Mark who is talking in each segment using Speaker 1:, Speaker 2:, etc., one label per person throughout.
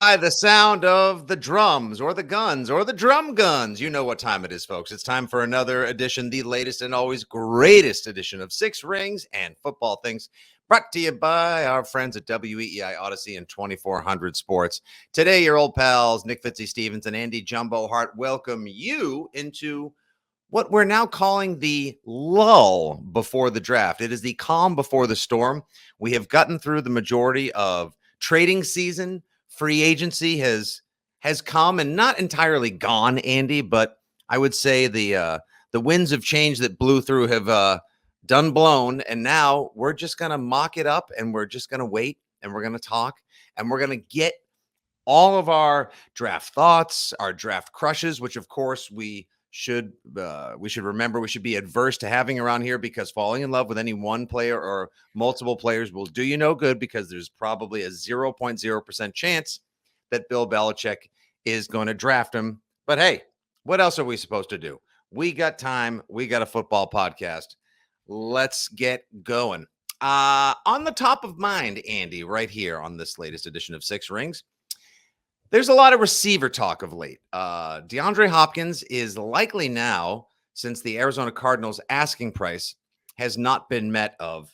Speaker 1: By the sound of the drums or the guns or the drum guns. You know what time it is, folks. It's time for another edition, the latest and always greatest edition of Six Rings and Football Things, brought to you by our friends at WEEI Odyssey and 2400 Sports. Today, your old pals, Nick Fitzy Stevens and Andy Jumbo Hart, welcome you into what we're now calling the lull before the draft. It is the calm before the storm. We have gotten through the majority of trading season. Free agency has come and not entirely gone, Andy, but I would say the winds of change that blew through have done blown, and now we're just gonna mock it up, and we're just gonna wait, and we're gonna talk, and we're gonna get all of our draft thoughts, our draft crushes, which of course we should remember we should be adverse to having around here, because falling in love with any one player or multiple players will do you no good, because there's probably a 0.0% chance that Bill Belichick is going to draft him. But hey, what else are we supposed to do? We got time. We got a football podcast. Let's get going. On the top of mind, Andy, right here on this latest edition of Six Rings, there's a lot of receiver talk of late. DeAndre Hopkins is likely now, since the Arizona Cardinals asking price has not been met of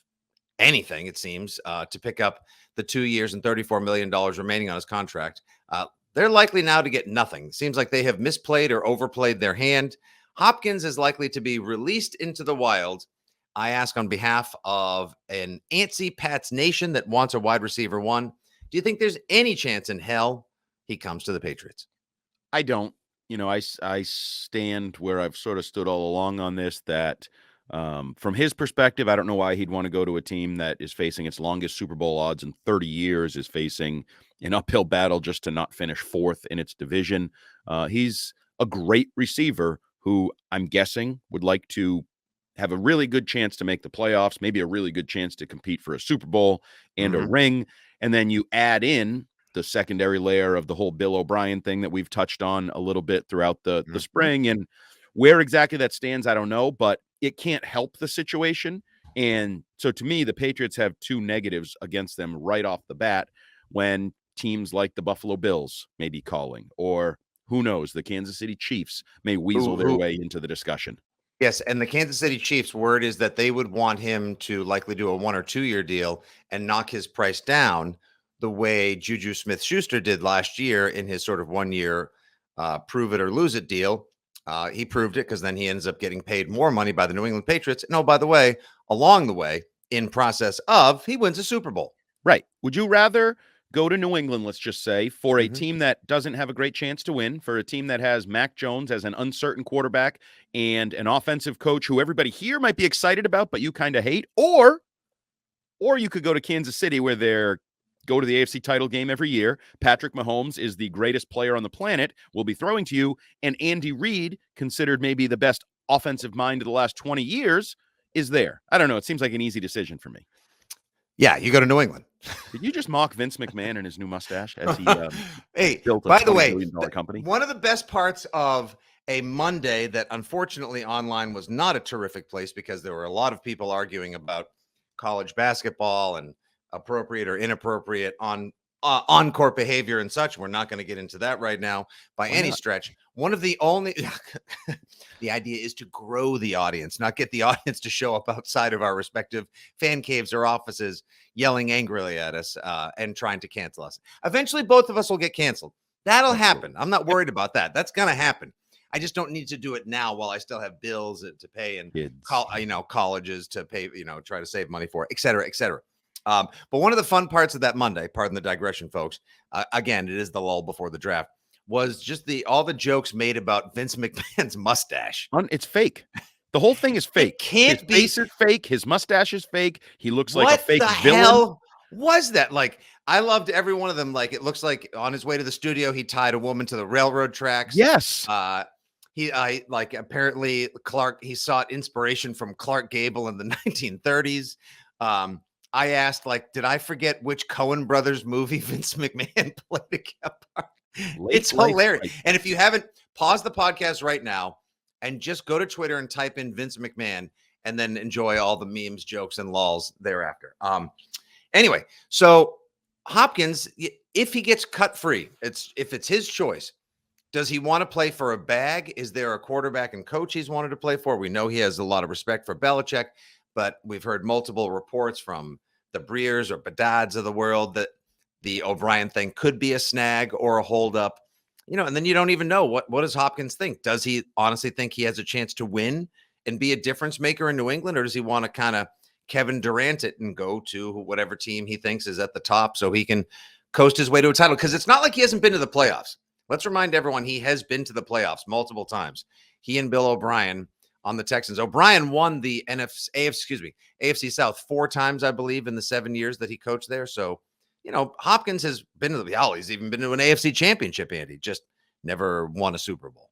Speaker 1: anything, it seems, to pick up the 2 years and $34 million remaining on his contract. They're likely now to get nothing. Seems like they have misplayed or overplayed their hand. Hopkins is likely to be released into the wild. I ask on behalf of an antsy Pats nation that wants a wide receiver one. Do you think there's any chance in hell he comes to the Patriots?
Speaker 2: I don't. I stand where I've sort of stood all along on this, that from his perspective, I don't know why he'd want to go to a team that is facing its longest Super Bowl odds in 30 years, is facing an uphill battle just to not finish fourth in its division. He's a great receiver who I'm guessing would like to have a really good chance to make the playoffs, maybe a really good chance to compete for a Super Bowl and a ring. And then you add in the secondary layer of the whole Bill O'Brien thing that we've touched on a little bit throughout the spring. And where exactly that stands, I don't know, but it can't help the situation. And so to me, the Patriots have two negatives against them right off the bat, when teams like the Buffalo Bills may be calling, or who knows, the Kansas City Chiefs may weasel their way into the discussion.
Speaker 1: Yes, and the Kansas City Chiefs' word is that they would want him to likely do a 1 or 2 year deal and knock his price down the way Juju Smith-Schuster did last year in his sort of 1 year prove it or lose it deal. He proved it, because then he ends up getting paid more money by the New England Patriots. And oh, by the way, along the way, in process of, he wins a Super Bowl.
Speaker 2: Right. Would you rather go to New England, let's just say, for a team that doesn't have a great chance to win, for a team that has Mac Jones as an uncertain quarterback and an offensive coach who everybody here might be excited about, but you kind of hate, or you could go to Kansas City, where they're go to the AFC title game every year. Patrick Mahomes is the greatest player on the planet, will be throwing to you, and Andy Reid, considered maybe the best offensive mind of the last 20 years, is there. I don't know. It seems like an easy decision for me.
Speaker 1: Yeah, you go to New England.
Speaker 2: Did you just mock Vince McMahon and his new mustache as he
Speaker 1: built a $20 billion company? One of the best parts of a Monday that unfortunately online was not a terrific place, because there were a lot of people arguing about college basketball and appropriate or inappropriate on-court behavior and such. We're not going to get into that right now by any stretch. One of the only the idea is to grow the audience, not get the audience to show up outside of our respective fan caves or offices yelling angrily at us and trying to cancel us. Eventually, both of us will get canceled. That'll happen. I'm not worried about that. That's going to happen. I just don't need to do it now while I still have bills to pay and colleges to pay, try to save money for, et cetera, et cetera. But one of the fun parts of that Monday, pardon the digression, folks, again, it is the lull before the draft, was just all the jokes made about Vince McMahon's mustache.
Speaker 2: It's fake. The whole thing is fake.
Speaker 1: It can't be.
Speaker 2: His face is fake. His mustache is fake. He looks like a fake
Speaker 1: villain. What the hell was that? Like, I loved every one of them. Like, it looks like on his way to the studio, he tied a woman to the railroad tracks.
Speaker 2: Yes.
Speaker 1: Apparently he sought inspiration from Clark Gable in the 1930s. I asked, did I forget which Coen Brothers movie Vince McMahon played a part? It's hilarious. And if you haven't, pause the podcast right now and just go to Twitter and type in Vince McMahon, and then enjoy all the memes, jokes, and lulls thereafter. Anyway, so Hopkins, if he gets cut free, if it's his choice, does he want to play for a bag? Is there a quarterback and coach he's wanted to play for? We know he has a lot of respect for Belichick, but we've heard multiple reports from the Breers or Badads of the world that the O'Brien thing could be a snag or a holdup. And then you don't even know what does Hopkins think? Does he honestly think he has a chance to win and be a difference maker in New England, or does he want to kind of Kevin Durant it and go to whatever team he thinks is at the top so he can coast his way to a title? Because it's not like he hasn't been to the playoffs. Let's remind everyone he has been to the playoffs multiple times. He and Bill O'Brien on the Texans. O'Brien won the AFC South 4 times, I believe, in the 7 years that he coached there. So, Hopkins has been to he's even been to an AFC championship, Andy, just never won a Super Bowl.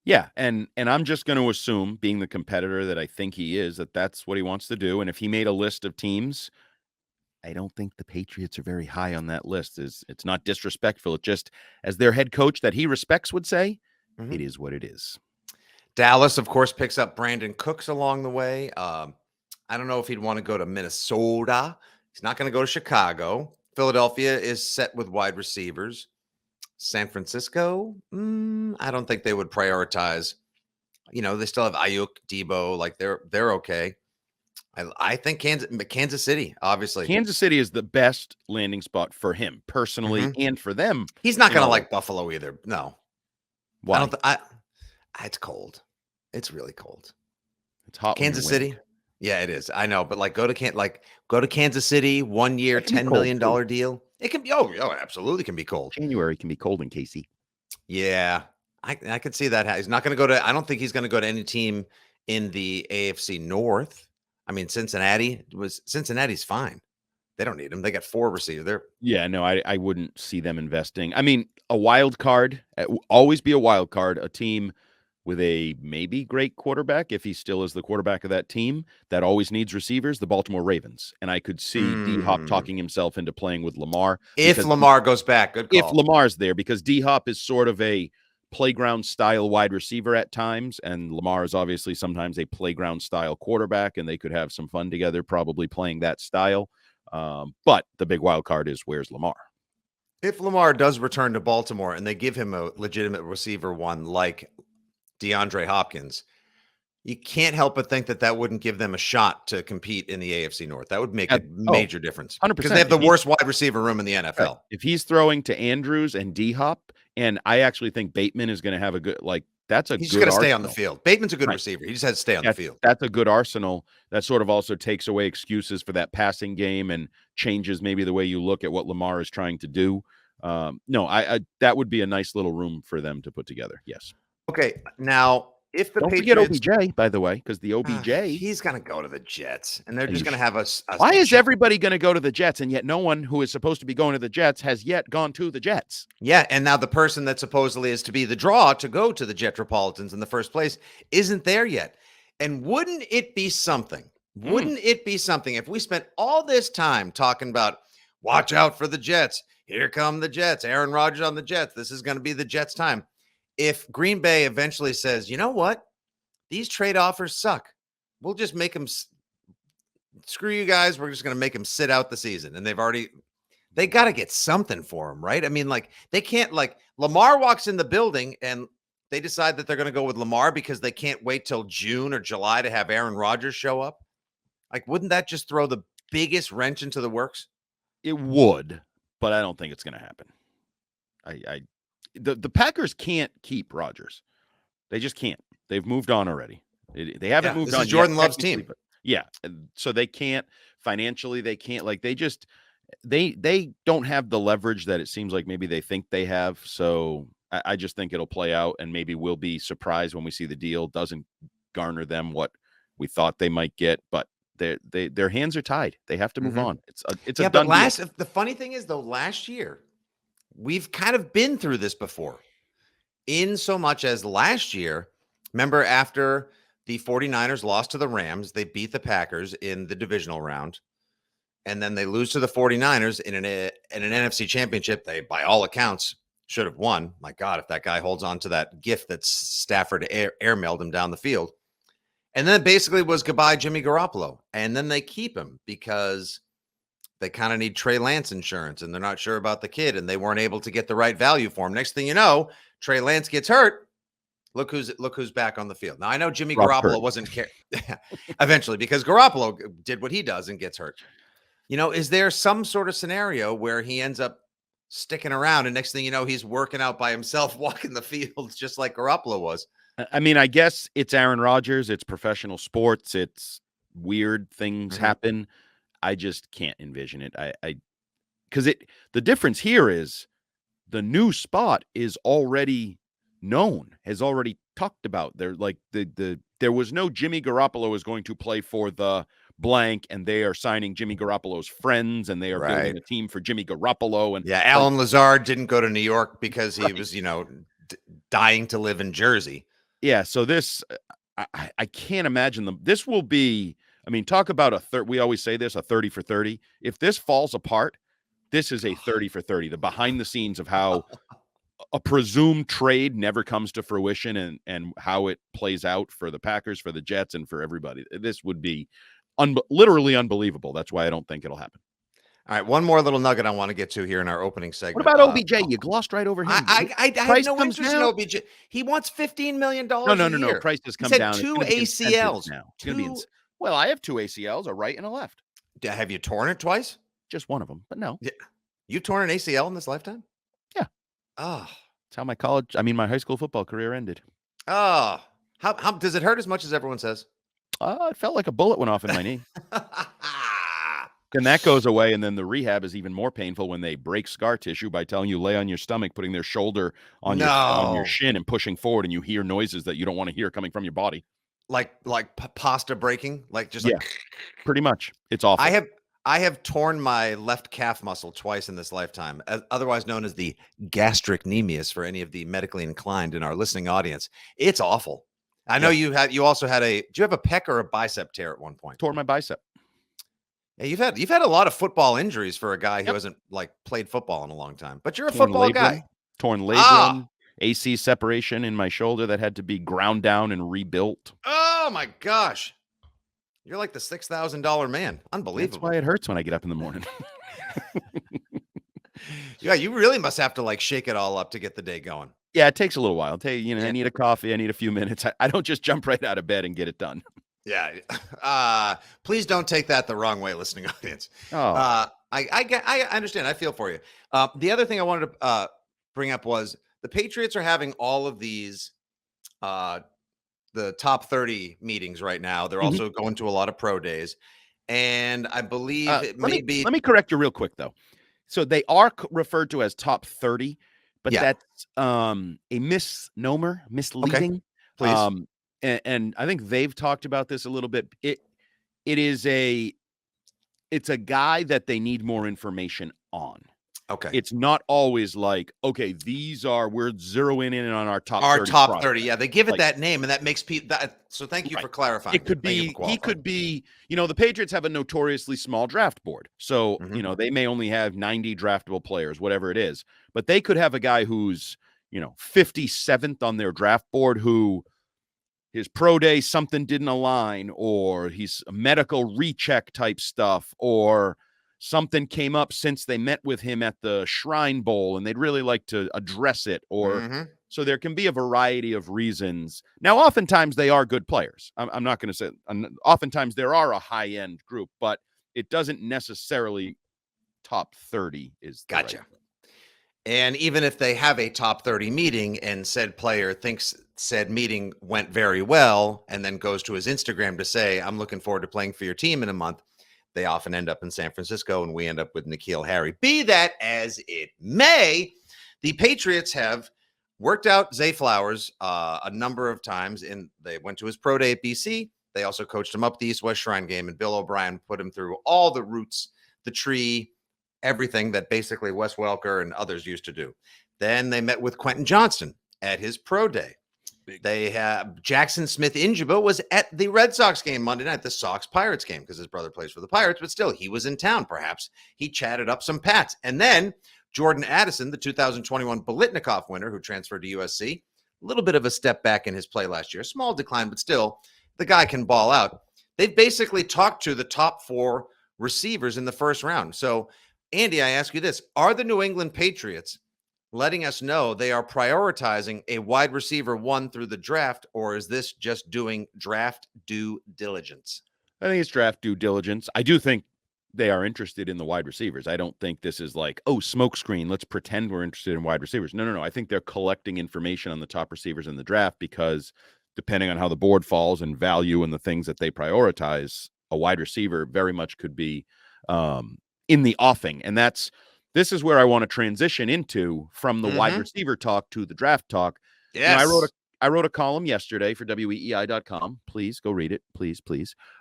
Speaker 2: Yeah, and I'm just going to assume, being the competitor that I think he is, that that's what he wants to do. And if he made a list of teams, I don't think the Patriots are very high on that list. It's not disrespectful. It just, as their head coach that he respects would say, it is what it is.
Speaker 1: Dallas, of course, picks up Brandon Cooks along the way. I don't know if he'd want to go to Minnesota. He's not going to go to Chicago. Philadelphia is set with wide receivers. San Francisco, I don't think they would prioritize. They still have Ayuk, Debo, like they're okay. I think Kansas City, obviously.
Speaker 2: Kansas City is the best landing spot for him personally and for them.
Speaker 1: He's not going to like Buffalo either. No.
Speaker 2: Why?
Speaker 1: It's cold. It's really cold.
Speaker 2: It's hot.
Speaker 1: Kansas City. Yeah, it is. I know, but go to Kansas City, 1 year, $10 million deal. It can be. Oh, absolutely can be cold.
Speaker 2: January can be cold in KC.
Speaker 1: Yeah, I could see that. He's not going to go to. I don't think he's going to go to any team in the AFC North. I mean, Cincinnati's fine. They don't need him. They got 4 receivers.
Speaker 2: I wouldn't see them investing. I mean, a wild card, always be a wild card, a team with a maybe great quarterback, if he still is the quarterback of that team, that always needs receivers, the Baltimore Ravens. And I could see D-Hop talking himself into playing with Lamar.
Speaker 1: If Lamar goes back, good call.
Speaker 2: If Lamar's there, because D-Hop is sort of a playground-style wide receiver at times, and Lamar is obviously sometimes a playground-style quarterback, and they could have some fun together probably playing that style. But the big wild card is, where's Lamar?
Speaker 1: If Lamar does return to Baltimore and they give him a legitimate receiver one like DeAndre Hopkins, you can't help but think that wouldn't give them a shot to compete in the AFC North. That would make a major difference
Speaker 2: 100%.
Speaker 1: Because they have the worst wide receiver room in the NFL.
Speaker 2: Right. If he's throwing to Andrews and D-Hop, and I actually think Bateman is going to have a good, he's
Speaker 1: just going to stay on the field. Bateman's a good receiver. He just has to stay on the field. That's
Speaker 2: a good arsenal. That sort of also takes away excuses for that passing game and changes maybe the way you look at what Lamar is trying to do. That would be a nice little room for them to put together. Yes.
Speaker 1: Okay, now if the
Speaker 2: Patriots forget OBJ, by the way, because the OBJ
Speaker 1: he's going to go to the Jets, and they're just going to have us.
Speaker 2: Why is everybody going to go to the Jets, and yet no one who is supposed to be going to the Jets has yet gone to the Jets?
Speaker 1: Yeah, and now the person that supposedly is to be the draw to go to the Jetropolitans in the first place isn't there yet. And wouldn't it be something? Wouldn't it be something if we spent all this time talking about watch out for the Jets? Here come the Jets. Aaron Rodgers on the Jets. This is going to be the Jets' time. If Green Bay eventually says, you know what, these trade offers suck, we'll just make them screw you guys. We're just going to make them sit out the season. And they got to get something for them, right? I mean, they can't, Lamar walks in the building and they decide that they're going to go with Lamar because they can't wait till June or July to have Aaron Rodgers show up. Wouldn't that just throw the biggest wrench into the works?
Speaker 2: It would, but I don't think it's going to happen. The Packers can't keep Rodgers. They just can't. They've moved on already. They haven't moved on.
Speaker 1: This is Jordan Love's team.
Speaker 2: Yeah. So they can't financially. They can't they don't have the leverage that it seems like maybe they think they have. So I just think it'll play out, and maybe we'll be surprised when we see the deal doesn't garner them what we thought they might get. But their hands are tied. They have to move on. It's a done deal.
Speaker 1: The funny thing is, though, last year we've kind of been through this before, in so much as last year, remember after the 49ers lost to the Rams, they beat the Packers in the divisional round, and then they lose to the 49ers in an NFC championship they, by all accounts, should have won. My God, if that guy holds on to that gift that Stafford airmailed him down the field. And then it basically was goodbye Jimmy Garoppolo. And then they keep him because they kind of need Trey Lance insurance and they're not sure about the kid and they weren't able to get the right value for him. Next thing you know, Trey Lance gets hurt. Look who's back on the field. Now I know Jimmy Garoppolo wasn't eventually because Garoppolo did what he does and gets hurt. Is there some sort of scenario where he ends up sticking around and next thing you know, he's working out by himself, walking the field just like Garoppolo was?
Speaker 2: I mean, I guess it's Aaron Rodgers. It's professional sports. It's weird things happen. I just can't envision it. Because the difference here is the new spot is already known, has already talked about. They're like there was no Jimmy Garoppolo is going to play for the blank, and they are signing Jimmy Garoppolo's friends, and they are building a team for Jimmy Garoppolo. And
Speaker 1: Alan Lazard didn't go to New York because he was, dying to live in Jersey.
Speaker 2: Yeah, so this I can't imagine them. This will be. I mean, talk about we always say this, a 30 for 30. If this falls apart, this is a 30 for 30. The behind the scenes of how a presumed trade never comes to fruition and how it plays out for the Packers, for the Jets, and for everybody. This would be literally unbelievable. That's why I don't think it'll happen.
Speaker 1: All right, one more little nugget I want to get to here in our opening segment.
Speaker 2: What about OBJ? You glossed right over him.
Speaker 1: I have no interest in OBJ. He wants $15 million
Speaker 2: No. Price has come down.
Speaker 1: Two ACLs.
Speaker 2: Now. It's going to be well, I have two ACLs, a right and a left.
Speaker 1: Have you torn it twice?
Speaker 2: Just one of them, but no.
Speaker 1: Yeah. You've torn an ACL in this lifetime?
Speaker 2: Yeah.
Speaker 1: Oh.
Speaker 2: That's how my high school football career ended.
Speaker 1: Oh. How does it hurt as much as everyone says?
Speaker 2: It felt like a bullet went off in my knee. And that goes away, and then the rehab is even more painful when they break scar tissue by telling you lay on your stomach, putting their shoulder on your shin and pushing forward, and you hear noises that you don't want to hear coming from your body. Like
Speaker 1: pasta breaking,
Speaker 2: pretty much. It's awful.
Speaker 1: I have torn my left calf muscle twice in this lifetime, otherwise known as the gastrocnemius for any of the medically inclined in our listening audience. It's awful. I know you also had do you have a pec or a bicep tear at one point?
Speaker 2: Tore my bicep.
Speaker 1: Yeah, you've had a lot of football injuries for a guy who hasn't played football in a long time, but you're a football guy.
Speaker 2: Torn labrum. AC separation in my shoulder that had to be ground down and rebuilt.
Speaker 1: Oh my gosh. You're like the $6,000 man. Unbelievable.
Speaker 2: That's why it hurts when I get up in the morning.
Speaker 1: Yeah, you really must have to shake it all up to get the day going.
Speaker 2: Yeah, it takes a little while. I need a coffee. I need a few minutes. I don't just jump right out of bed and get it done.
Speaker 1: Yeah. Please don't take that the wrong way, listening audience.
Speaker 2: Oh.
Speaker 1: I understand. I feel for you. The other thing I wanted to bring up was the Patriots are having all of these, the top 30 meetings right now. They're also going to a lot of pro days. And I believe it may be.
Speaker 2: Let me correct you real quick, though. So they are referred to as top 30, but that's a misnomer, misleading.
Speaker 1: Okay. Please.
Speaker 2: And I think they've talked about this a little bit. It's a guy that they need more information on.
Speaker 1: Okay.
Speaker 2: It's not always we're zeroing in on our top 30.
Speaker 1: Our top 30. Yeah, they give it that name, and that makes people so thank you for clarifying.
Speaker 2: It could be he could be, the Patriots have a notoriously small draft board. So, they may only have 90 draftable players, whatever it is. But they could have a guy who's, 57th on their draft board who his pro day something didn't align, or he's a medical recheck type stuff, or something came up since they met with him at the Shrine Bowl and they'd really like to address it. Or so there can be a variety of reasons. Now, oftentimes they are good players. I'm not going to say, oftentimes there are a high end group, but it doesn't necessarily top 30 is the
Speaker 1: gotcha.
Speaker 2: Right.
Speaker 1: And even if they have a top 30 meeting and said player thinks said meeting went very well and then goes to his Instagram to say, I'm looking forward to playing for your team in a month, they often end up in San Francisco and we end up with N'Keal Harry. Be that as it may, the Patriots have worked out Zay Flowers a number of times, and they went to his pro day at BC. They also coached him up the East-West Shrine game, and Bill O'Brien put him through all the routes, the tree, everything that basically Wes Welker and others used to do. Then they met with Quentin Johnston at his pro day. They have Jackson Smith-Njigba was at the Red Sox game Monday night, the Sox-Pirates game, because his brother plays for the Pirates, but still, he was in town. Perhaps he chatted up some Pats. And then Jordan Addison, the 2021 Biletnikoff winner who transferred to USC, a little bit of a step back in his play last year. Small decline, but still, the guy can ball out. They've basically talked to the top 4 receivers in the first round. So, Andy, I ask you this: are the New England Patriots letting us know they are prioritizing a wide receiver one through the draft, or is this just doing draft due diligence?
Speaker 2: I think it's draft due diligence. I do think they are interested in the wide receivers. I don't think this is like, oh, smokescreen, let's pretend we're interested in wide receivers. No. I think they're collecting information on the top receivers in the draft because depending on how the board falls and value and the things that they prioritize, a wide receiver very much could be in the offing. And this is where I want to transition into from the wide receiver talk to the draft talk.
Speaker 1: Yes.
Speaker 2: I wrote a column yesterday for weei.com. Please go read it. Please.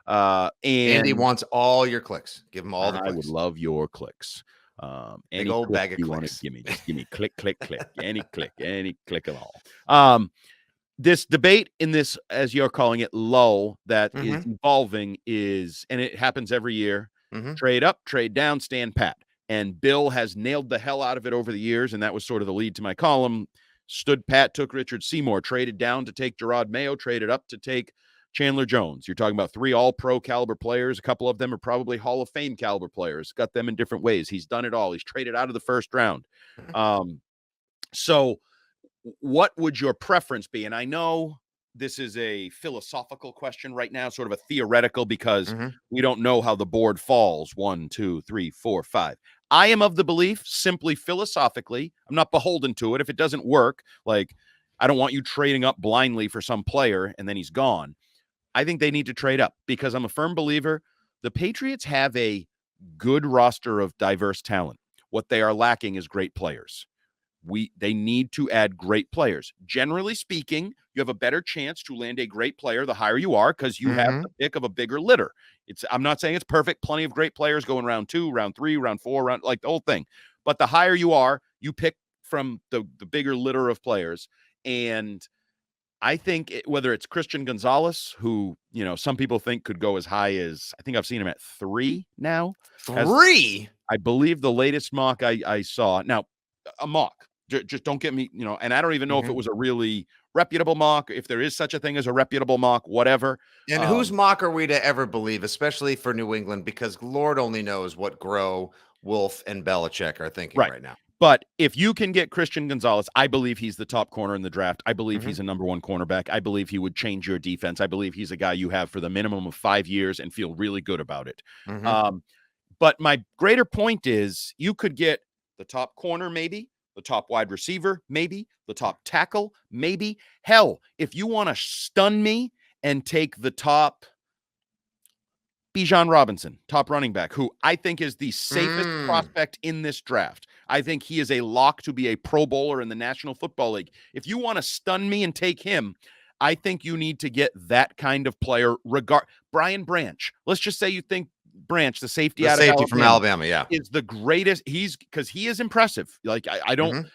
Speaker 2: And
Speaker 1: Andy wants all your clicks. Give him all the clicks.
Speaker 2: I would love your clicks.
Speaker 1: Big old bag of
Speaker 2: you
Speaker 1: clicks.
Speaker 2: Give me click. any click at all. This debate in this, as you're calling it, lull that is evolving is, and it happens every year, trade up, trade down, stand pat. And Bill has nailed the hell out of it over the years, and that was sort of the lead to my column. Stood pat, took Richard Seymour, traded down to take Gerard Mayo, traded up to take Chandler Jones. You're talking about 3 all-pro caliber players. A couple of them are probably Hall of Fame caliber players. Got them in different ways. He's done it all. He's traded out of the first round. So what would your preference be? And I know this is a philosophical question right now, sort of a theoretical, because we don't know how the board falls. 1, 2, 3, 4, 5. I am of the belief, simply philosophically, I'm not beholden to it. If it doesn't work, like, I don't want you trading up blindly for some player and then he's gone. I think they need to trade up because I'm a firm believer the Patriots have a good roster of diverse talent. What they are lacking is great players. They need to add great players. Generally speaking, you have a better chance to land a great player the higher you are because you have the pick of a bigger litter. I'm not saying it's perfect. Plenty of great players go in round 2, round 3, round 4, like the whole thing. But the higher you are, you pick from the bigger litter of players. And I think whether it's Christian Gonzalez, who, some people think could go as high as, I think I've seen him at 3 now.
Speaker 1: 3?
Speaker 2: I believe the latest mock I saw. Now, a mock. Just don't get me, and I don't even know if it was a really reputable mock, if there is such a thing as a reputable mock, whatever.
Speaker 1: And whose mock are we to ever believe, especially for New England, because Lord only knows what Groh, Wolf, and Belichick are thinking right now.
Speaker 2: But if you can get Christian Gonzalez, I believe he's the top corner in the draft. I believe he's a number 1 cornerback. I believe he would change your defense. I believe he's a guy you have for the minimum of 5 years and feel really good about it. But my greater point is you could get the top corner, maybe, the top wide receiver, maybe, the top tackle, maybe. Hell, if you want to stun me and take the top Bijan Robinson, top running back, who I think is the safest prospect in this draft. I think he is a lock to be a Pro Bowler in the National Football League. If you want to stun me and take him, I think you need to get that kind of player. Brian Branch. Let's just say you think Branch, the safety
Speaker 1: from Alabama,
Speaker 2: is the greatest. Because he is impressive. Like I don't.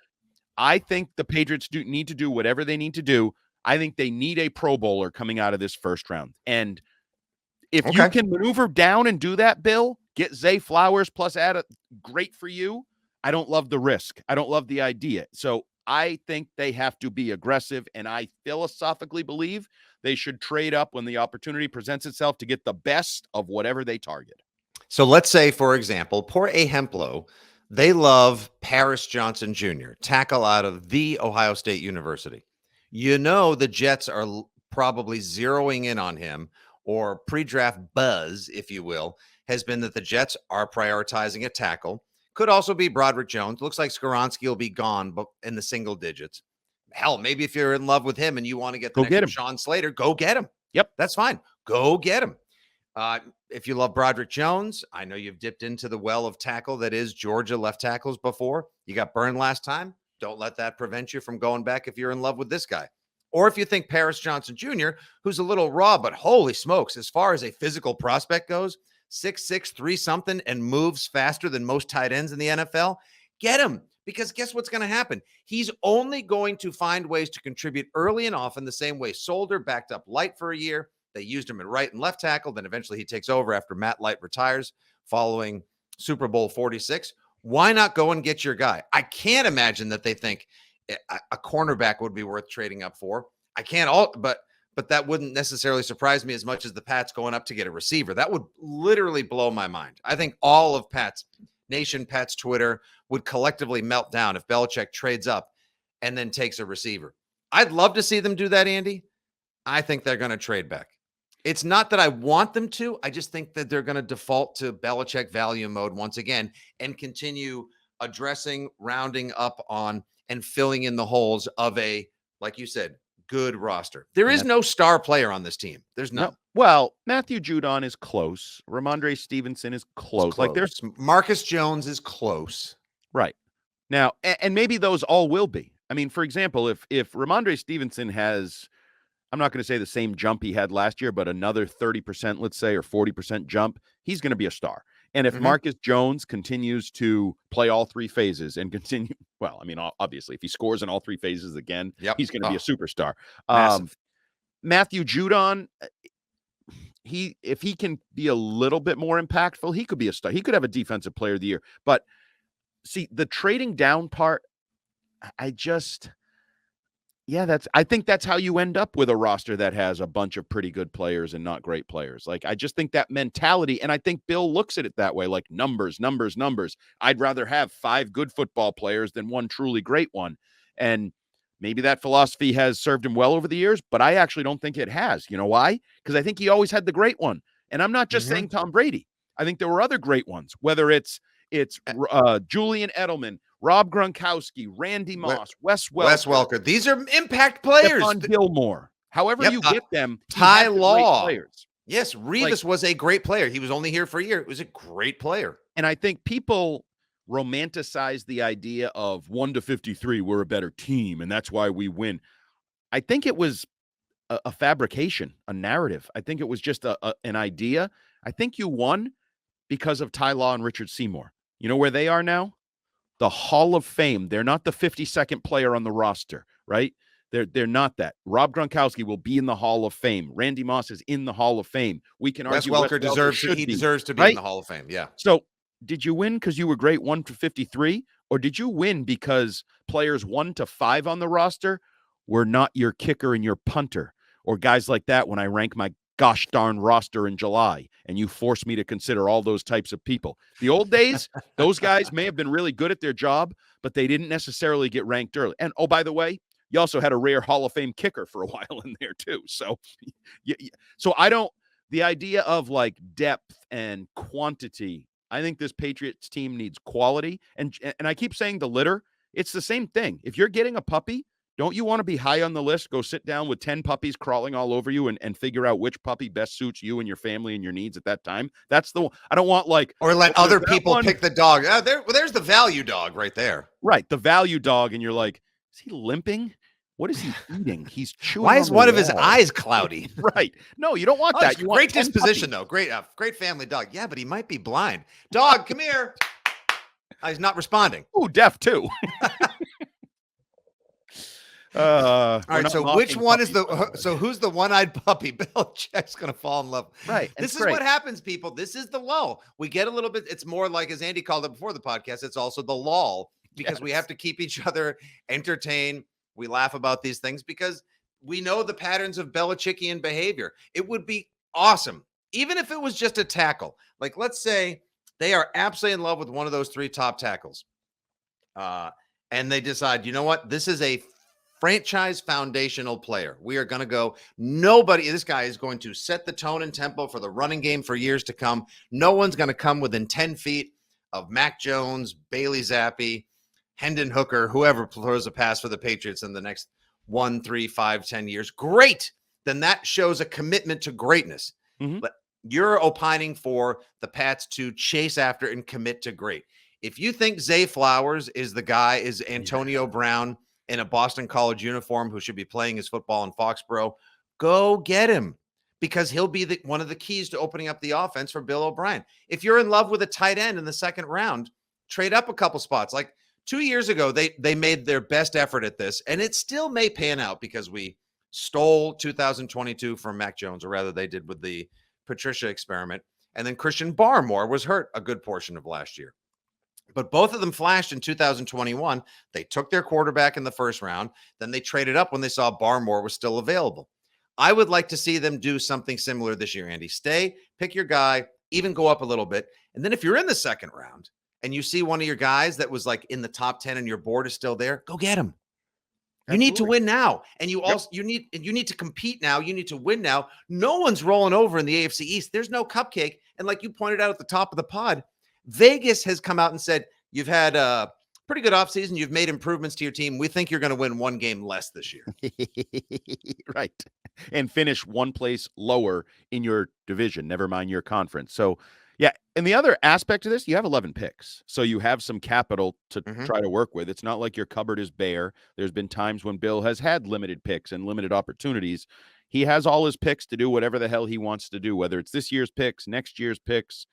Speaker 2: I think the Patriots need to do whatever they need to do. I think they need a Pro Bowler coming out of this first round. And if you can maneuver down and do that, Bill, get Zay Flowers plus add great for you. I don't love the risk. I don't love the idea. So I think they have to be aggressive, and I philosophically believe they should trade up when the opportunity presents itself to get the best of whatever they target.
Speaker 1: So let's say, for example, poor A. Hemplo, they love Paris Johnson Jr., tackle out of the Ohio State University. The Jets are probably zeroing in on him, or pre-draft buzz, if you will, has been that the Jets are prioritizing a tackle. Could also be Broderick Jones. Looks like Skoronski will be gone, but in the single digits. Hell, maybe if you're in love with him and you want to get the next Sean Slater, go get him.
Speaker 2: Yep.
Speaker 1: That's fine. Go get him. If you love Broderick Jones, I know you've dipped into the well of tackle that is Georgia left tackles before. You got burned last time. Don't let that prevent you from going back if you're in love with this guy. Or if you think Paris Johnson Jr., who's a little raw, but holy smokes, as far as a physical prospect goes, 6'6", 3-something, and moves faster than most tight ends in the NFL, get him. Because guess what's going to happen? He's only going to find ways to contribute early and often, the same way Solder backed up Light for a year. They used him at right and left tackle. Then eventually he takes over after Matt Light retires following Super Bowl 46. Why not go and get your guy? I can't imagine that they think a cornerback would be worth trading up for. I can't but but that wouldn't necessarily surprise me as much as the Pats going up to get a receiver. That would literally blow my mind. I think all of Pats Nation, Pats Twitter would collectively melt down if Belichick trades up and then takes a receiver. I'd love to see them do that, Andy. I think they're going to trade back. It's not that I want them to. I just think that they're going to default to Belichick value mode once again and continue addressing, rounding up on, and filling in the holes of a, like you said, good roster. There is no star player on this team. There's none.
Speaker 2: No. Well, Matthew Judon is close. Ramondre Stevenson is close. Like there's
Speaker 1: Marcus Jones is close.
Speaker 2: Right. Now, and maybe those all will be. I mean, for example, if Ramondre Stevenson has, I'm not going to say the same jump he had last year, but another 30%, let's say, or 40% jump, he's going to be a star. And if Marcus Jones continues to play all three phases and continue, well, I mean, obviously, if he scores in all three phases again, he's going to be a superstar. Matthew Judon, if he can be a little bit more impactful, he could be a star. He could have a defensive player of the year. But see, the trading down part, I think that's how you end up with a roster that has a bunch of pretty good players and not great players. Like, I just think that mentality, and I think Bill looks at it that way, like numbers. I'd rather have 5 good football players than one truly great one. And maybe that philosophy has served him well over the years, but I actually don't think it has. You know why? Because I think he always had the great one. And I'm not just saying Tom Brady. I think there were other great ones, whether it's Julian Edelman, Rob Gronkowski, Randy Moss, Wes Welker.
Speaker 1: These are impact players.
Speaker 2: Stephon Gilmore. However you get them.
Speaker 1: Ty Law. Players. Yes, Revis was a great player. He was only here for a year. It was a great player.
Speaker 2: And I think people romanticize the idea of 1-53, we're a better team, and that's why we win. I think it was a fabrication, a narrative. I think it was just an idea. I think you won because of Ty Law and Richard Seymour. You know where they are now? The Hall of Fame. They're not the 52nd player on the roster, right? They're not that. Rob Gronkowski will be in the Hall of Fame. Randy Moss is in the Hall of Fame. We can argue
Speaker 1: Wes Welker deserves to be in the Hall of Fame. Yeah.
Speaker 2: So did you win because you were great 1-53, or did you win because players 1-5 on the roster were not your kicker and your punter, or guys like that when I rank my gosh darn roster in July, and you force me to consider all those types of people? The old days, those guys may have been really good at their job, but they didn't necessarily get ranked early. And oh, by the way, you also had a rare Hall of Fame kicker for a while in there too. So, the idea of like depth and quantity, I think this Patriots team needs quality. And I keep saying the litter, it's the same thing. If you're getting a puppy, don't you want to be high on the list? Go sit down with 10 puppies crawling all over you and figure out which puppy best suits you and your family and your needs at that time. That's the one. I don't want
Speaker 1: or let other people pick the dog. There's the value dog right there.
Speaker 2: Right. The value dog. And you're like, is he limping? What is he eating? He's chewing.
Speaker 1: Why is one of his eyes cloudy?
Speaker 2: Right. No, you don't want that. You
Speaker 1: great disposition though. Great family dog. Yeah, but he might be blind. Dog, come here. He's not responding.
Speaker 2: Oh, deaf too.
Speaker 1: All right. So which one is who's the one-eyed puppy Belichick's going to fall in love?
Speaker 2: Right.
Speaker 1: This is what happens, people. This is the lull. We get a little bit. It's more like, as Andy called it before the podcast, it's also the lull because we have to keep each other entertained. We laugh about these things because we know the patterns of Belichickian behavior. It would be awesome, even if it was just a tackle. Like, let's say they are absolutely in love with one of those 3 top tackles. And they decide, you know what? This is a franchise foundational player. We are going to go. This guy is going to set the tone and tempo for the running game for years to come. No one's going to come within 10 feet of Mac Jones, Bailey Zappi, Hendon Hooker, whoever throws a pass for the Patriots in the next 1, 3, 5, 10 years. Great. Then that shows a commitment to greatness. But you're opining for the Pats to chase after and commit to great. If you think Zay Flowers is Antonio Brown in a Boston College uniform who should be playing his football in Foxborough, go get him, because he'll be one of the keys to opening up the offense for Bill O'Brien. If you're in love with a tight end in the second round, trade up a couple spots. Like 2 years ago, they made their best effort at this, and it still may pan out because we stole 2022 from Mac Jones, or rather they did with the Patricia experiment. And then Christian Barmore was hurt a good portion of last year. But both of them flashed in 2021. They took their quarterback in the first round. Then they traded up when they saw Barmore was still available. I would like to see them do something similar this year, Andy. Stay, pick your guy, even go up a little bit. And then if you're in the second round and you see one of your guys that was like in the top 10 and your board is still there, go get him. You need to win now. And you also you need to compete now. You need to win now. No one's rolling over in the AFC East. There's no cupcake. And like you pointed out at the top of the pod, Vegas has come out and said, you've had a pretty good offseason. You've made improvements to your team. We think you're going to win one game less this year.
Speaker 2: Right. And finish one place lower in your division, never mind your conference. So, yeah. And the other aspect of this, you have 11 picks. So you have some capital to try to work with. It's not like your cupboard is bare. There's been times when Bill has had limited picks and limited opportunities. He has all his picks to do whatever the hell he wants to do, whether it's this year's picks, next year's picks.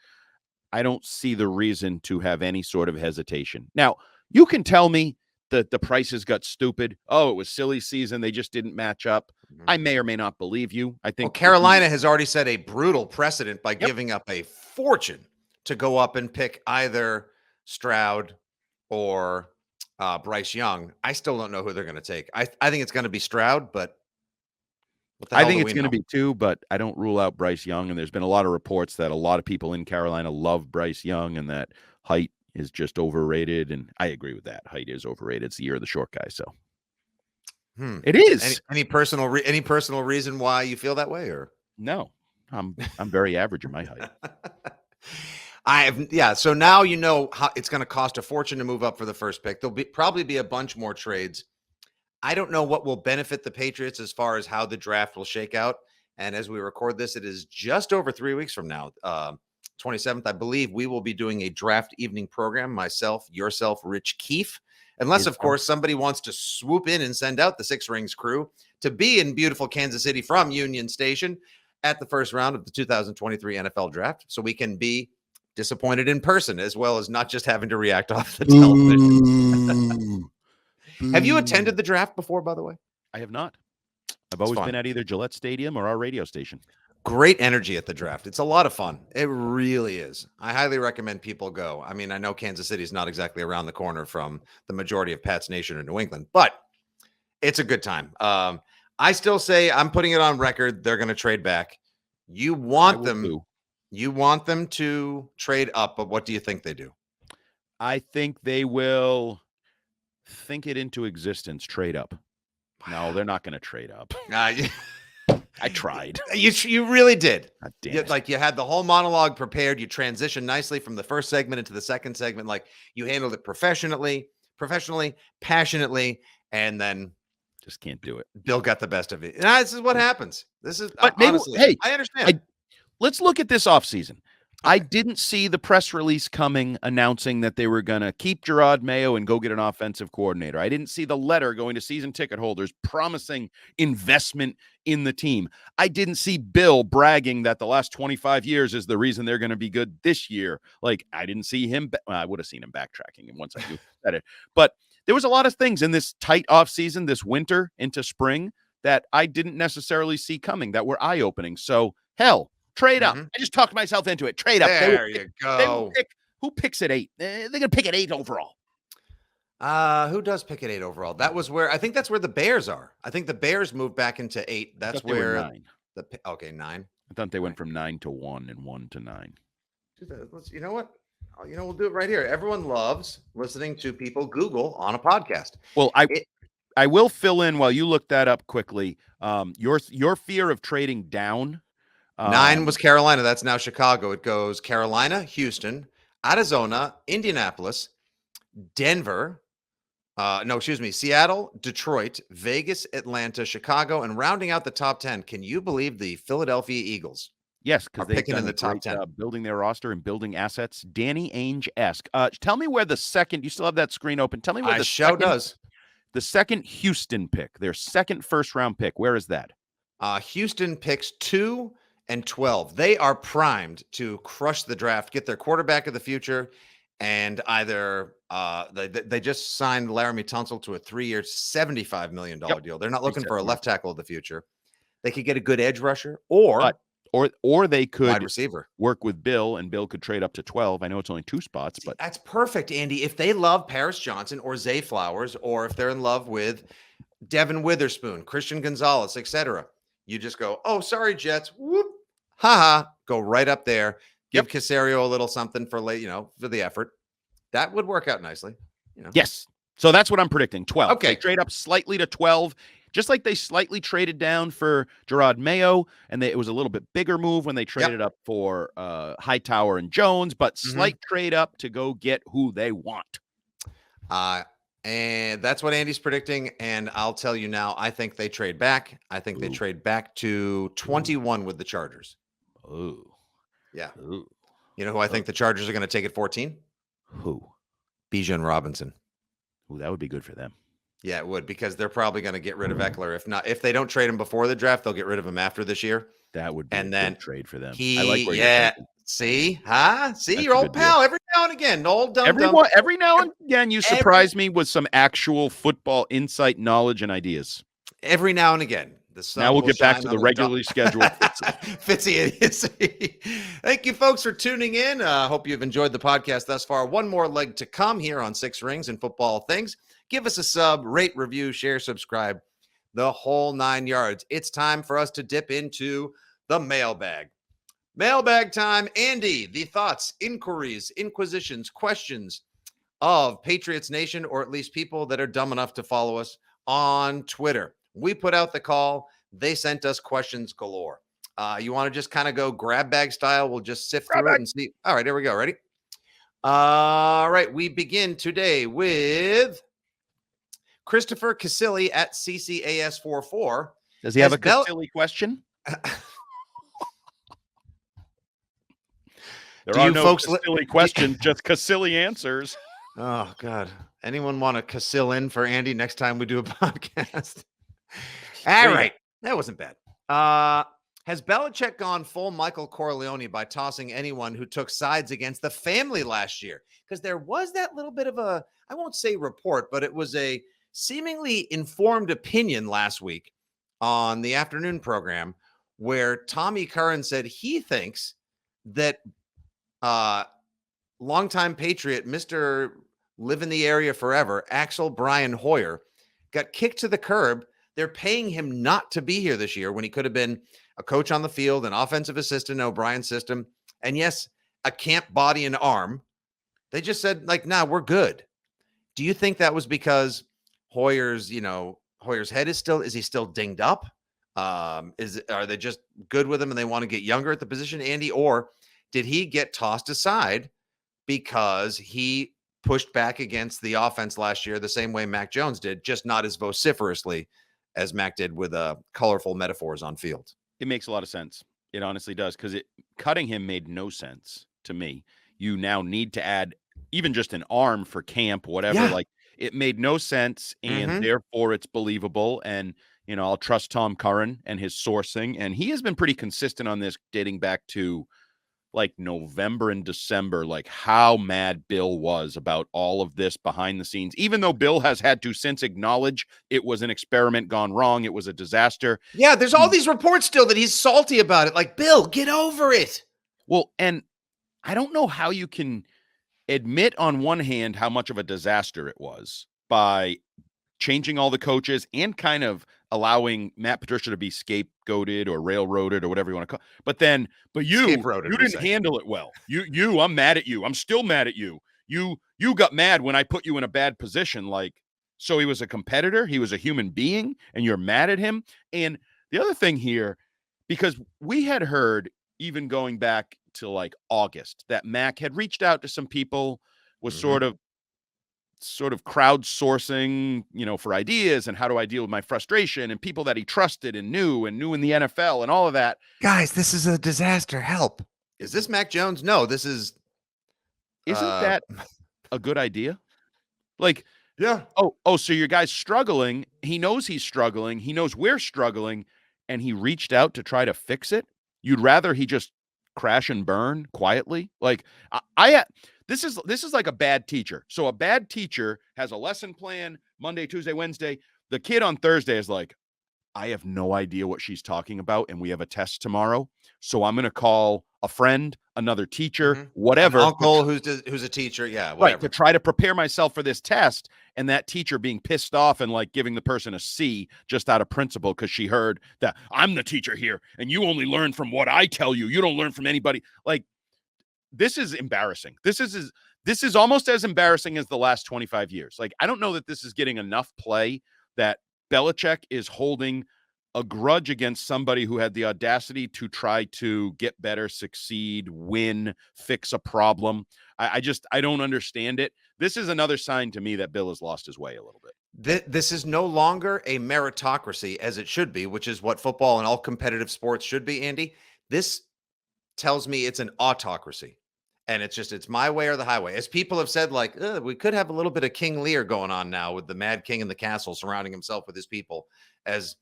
Speaker 2: I don't see the reason to have any sort of hesitation. Now, you can tell me that the prices got stupid. Oh, it was silly season. They just didn't match up. I may or may not believe you. I think
Speaker 1: Carolina has already set a brutal precedent by giving up a fortune to go up and pick either Stroud or Bryce Young. I still don't know who they're going to take. I think it's going to be Stroud, but
Speaker 2: I think it's going to be two, but I don't rule out Bryce Young. And there's been a lot of reports that a lot of people in Carolina love Bryce Young and that height is just overrated. And I agree with that. Height is overrated. It's the year of the short guy. So it is.
Speaker 1: Any personal reason why you feel that way, or
Speaker 2: no? I'm very average in my height.
Speaker 1: So now you know how it's going to cost a fortune to move up for the first pick. There'll probably be a bunch more trades. I don't know what will benefit the Patriots as far as how the draft will shake out. And as we record this, it is just over 3 weeks from now, 27th. I believe we will be doing a draft evening program. Myself, yourself, Rich Keefe. Unless, of course, somebody wants to swoop in and send out the Six Rings crew to be in beautiful Kansas City from Union Station at the first round of the 2023 NFL draft. So we can be disappointed in person as well as not just having to react off the television. Have you attended the draft before, by the way?
Speaker 2: I have not. I've always been at either Gillette Stadium or our radio station.
Speaker 1: Great energy at the draft. It's a lot of fun. It really is. I highly recommend people go. I mean, I know Kansas City is not exactly around the corner from the majority of Pat's Nation in New England, but it's a good time. I still say I'm putting it on record. They're going to trade back. You want them to trade up, but what do you think they do?
Speaker 2: I think they will think it into existence, trade up. No, they're not going to trade up. I tried.
Speaker 1: You really did.
Speaker 2: Like
Speaker 1: you had the whole monologue prepared. You transitioned nicely from the first segment into the second segment. Like you handled it professionally, passionately, and then
Speaker 2: just can't do it.
Speaker 1: Bill got the best of it. And this is what happens. This is,
Speaker 2: but maybe,
Speaker 1: honestly,
Speaker 2: hey,
Speaker 1: I understand.
Speaker 2: Let's look at this offseason. I didn't see the press release coming announcing that they were going to keep Gerard Mayo and go get an offensive coordinator. I didn't see the letter going to season ticket holders promising investment in the team. I didn't see Bill bragging that the last 25 years is the reason they're going to be good this year. Like, I didn't see him. I would have seen him backtracking once I said it. But there was a lot of things in this tight offseason, this winter into spring, that I didn't necessarily see coming that were eye-opening. So, hell, trade up. I just talked myself into it. Trade up.
Speaker 1: There you go.
Speaker 2: Who picks at 8? They're going to pick at 8 overall.
Speaker 1: Who does pick at 8 overall? That's where the Bears are. I think the Bears moved back into 8. That's where
Speaker 2: 9.
Speaker 1: 9.
Speaker 2: I thought they went from 9 to 1 and 1 to 9.
Speaker 1: You know what? We'll do it right here. Everyone loves listening to people Google on a podcast.
Speaker 2: Well, I will fill in while you look that up quickly. Your fear of trading down.
Speaker 1: 9 was Carolina. That's now Chicago. It goes Carolina, Houston, Arizona, Indianapolis, Denver. Seattle, Detroit, Vegas, Atlanta, Chicago, and rounding out the top 10. Can you believe the Philadelphia Eagles?
Speaker 2: Yes, because they're
Speaker 1: picking in the top 10,
Speaker 2: building their roster and building assets. Danny Ainge-esque. Tell me where the second. You still have that screen open. Tell me where the
Speaker 1: show does.
Speaker 2: The second Houston pick, their second first-round pick. Where is that?
Speaker 1: Houston picks 2 and 12. They are primed to crush the draft, get their quarterback of the future, and either they just signed Laramie Tunsil to a 3-year, $75 million deal. They're not looking for a left tackle of the future. They could get a good edge rusher, or
Speaker 2: they could
Speaker 1: wide receiver.
Speaker 2: Work with Bill, and Bill could trade up to 12. I know it's only 2 spots, but
Speaker 1: that's perfect, Andy. If they love Paris Johnson or Zay Flowers, or if they're in love with Devin Witherspoon, Christian Gonzalez, etc., You just go, oh, sorry, Jets. Whoop. Haha. Go right up there. Give
Speaker 2: Yep.
Speaker 1: Caserio a little something for for the effort. That would work out nicely.
Speaker 2: Yes. So that's what I'm predicting. 12.
Speaker 1: Okay.
Speaker 2: They trade up slightly to 12, just like they slightly traded down for Gerard Mayo, and it was a little bit bigger move when they traded up for Hightower and Jones, but slight trade up to go get who they want.
Speaker 1: And that's what Andy's predicting. And I'll tell you now, I think they trade back. I think they trade back to 21 with the Chargers.
Speaker 2: Oh.
Speaker 1: Yeah.
Speaker 2: Ooh.
Speaker 1: You know who I think the Chargers are going to take at 14?
Speaker 2: Who?
Speaker 1: Bijan Robinson.
Speaker 2: Ooh, that would be good for them.
Speaker 1: Yeah, it would, because they're probably going to get rid of Eckler. If they don't trade him before the draft, they'll get rid of him after this year.
Speaker 2: That would be a good trade for them.
Speaker 1: I like where you're thinking. See, your old pal.
Speaker 2: Deal.
Speaker 1: Every now and again, old dumb.
Speaker 2: Every now and again, you surprise me with some actual football insight, knowledge, and ideas.
Speaker 1: Every now and again.
Speaker 2: Now we'll get back to the regularly scheduled
Speaker 1: Fitzy idiocy. Thank you, folks, for tuning in. Hope you've enjoyed the podcast thus far. One more leg to come here on Six Rings and Football Things. Give us a sub, rate, review, share, subscribe, the whole 9 yards. It's time for us to dip into the mailbag. Mailbag time. Andy, the thoughts, inquiries, inquisitions, questions of Patriots Nation, or at least people that are dumb enough to follow us on Twitter. We put out the call. They sent us questions galore. You want to just kind of go grab bag style? We'll just sift through it and see. All right, here we go. Ready? All right. We begin today with Christopher Casilli at CCAS44.
Speaker 2: Does he have a Casilli question? There are no Casilli questions, just Casilli answers.
Speaker 1: Oh, God. Anyone want to Casil in for Andy next time we do a podcast? All right. That wasn't bad. Has Belichick gone full Michael Corleone by tossing anyone who took sides against the family last year? Because there was that little bit of a, I won't say report, but it was a seemingly informed opinion last week on the afternoon program where Tommy Curran said he thinks that longtime Patriot, Mr. Live in the area forever, Axel Brian Hoyer, got kicked to the curb. They're paying him not to be here this year when he could have been a coach on the field, an offensive assistant in O'Brien's system, and yes, a camp body and arm. They just said, nah, we're good. Do you think that was because Hoyer's head is he still dinged up? Are they just good with him and they want to get younger at the position, Andy? Or did he get tossed aside because he pushed back against the offense last year the same way Mac Jones did, just not as vociferously as Mac did with colorful metaphors on field?
Speaker 2: It makes a lot of sense. It honestly does, because cutting him made no sense to me. You now need to add even just an arm for camp, whatever.
Speaker 1: Yeah.
Speaker 2: It made no sense, and therefore it's believable. And I'll trust Tom Curran and his sourcing, and he has been pretty consistent on this, dating back to November and December, how mad Bill was about all of this behind the scenes, even though Bill has had to since acknowledge it was an experiment gone wrong. It was a disaster.
Speaker 1: Yeah, there's all these reports still that he's salty about it. Bill, get over it.
Speaker 2: Well, and I don't know how you can admit on one hand how much of a disaster it was by changing all the coaches and kind of allowing Matt Patricia to be scapegoated or railroaded or whatever you want to call it. But you didn't handle it well. I'm mad at you. I'm still mad at you. You got mad when I put you in a bad position. So he was a competitor. He was a human being, and you're mad at him. And the other thing here, because we had heard, even going back to August, that Mac had reached out to some people, was sort of crowdsourcing, for ideas and how do I deal with my frustration, and people that he trusted and knew in the NFL and all of that.
Speaker 1: Guys, this is a disaster. Help. Is this Mac Jones? No, this is.
Speaker 2: Isn't that a good idea?
Speaker 1: Yeah.
Speaker 2: Oh, so your guy's struggling. He knows he's struggling. He knows we're struggling, and he reached out to try to fix it. You'd rather he just crash and burn quietly? This is like a bad teacher. So a bad teacher has a lesson plan Monday, Tuesday, Wednesday. The kid on Thursday is like, I have no idea what she's talking about, and we have a test tomorrow. So I'm going to call a friend, another teacher,
Speaker 1: An
Speaker 2: whatever.
Speaker 1: uncle who's a teacher. Yeah,
Speaker 2: Right.
Speaker 1: whatever.
Speaker 2: To try to prepare myself for this test, and that teacher being pissed off and like giving the person a C just out of principle because she heard that I'm the teacher here and you only learn from what I tell you. You don't learn from anybody. Like, this is embarrassing. This is almost as embarrassing as the last 25 years. Like, I don't know that this is getting enough play, that Belichick is holding a grudge against somebody who had the audacity to try to get better, succeed, win, fix a problem. I don't understand it. This is another sign to me that Bill has lost his way a little bit.
Speaker 1: This is no longer a meritocracy as it should be, which is what football and all competitive sports should be, Andy. This tells me it's an autocracy. And it's my way or the highway. As people have said, like, we could have a little bit of King Lear going on now with the Mad King in the castle surrounding himself with his people as